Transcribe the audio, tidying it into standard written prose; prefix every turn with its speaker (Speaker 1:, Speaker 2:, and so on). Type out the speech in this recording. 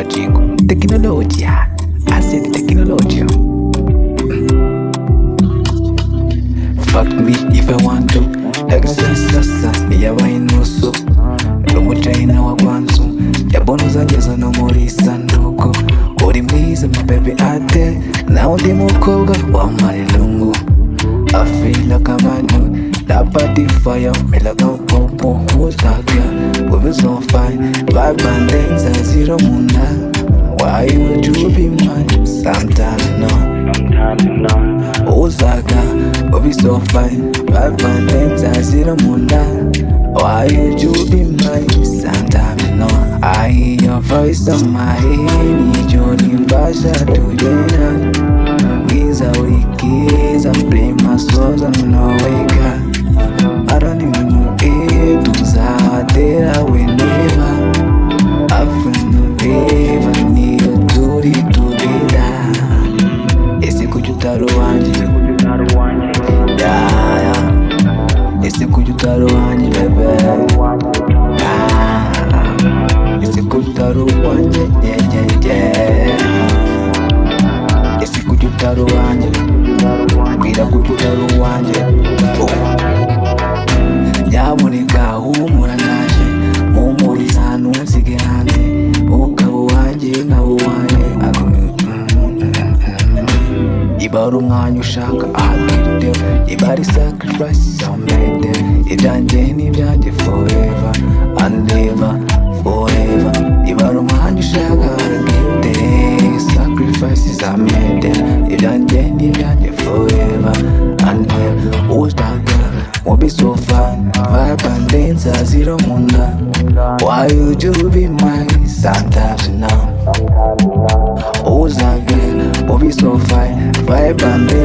Speaker 1: Technology, I said technology. Fuck me if I want to. Like sasa, yawa inusu. Lumuchaina wa kwanzu. Yabono zangeza no muri sanduku. Uri mwiza my baby ate. Na undi mukobwa wa malungu. I feel like a man. That body fire, me like a popo. Who's that girl? We was so fine. Vibe and dance and zero munda. Why would you be mine? Sometimes no. Who's that girl? We was so fine. Vibe and dance and zero munda. Why would you be mine? Sometimes no. I hear your voice on my head. Need your invasion to the KEZA with KEZA. Play my songs and no wake up. I don't even know it was out there I will never. I feel no ever need a duty together. Ese kujutaro wanje. Yeah. Ese kujutaro wanje bebe. Ese kujutaro wanje. Yeah. Ese kujutaro wanje. Mira kujutaro wanje. Nyamuneka humura naje mumuriza ntusige hanze ukaba wanjye nkaba uwaye ibara umwanya ushaka ahagiriteho ibara sacrifice amede ibyanjye n'ibyanjye forever and ever forever ibara umwanya ushaka ahagiriteho sacrifices amede ibyanjye n'ibyanjye forever and ever ustaga won't be so fine. Vibe and dance as zero munda. Why would you be mine? Sometimes now. Who's that girl? Won't be so fine. Vibe and dance.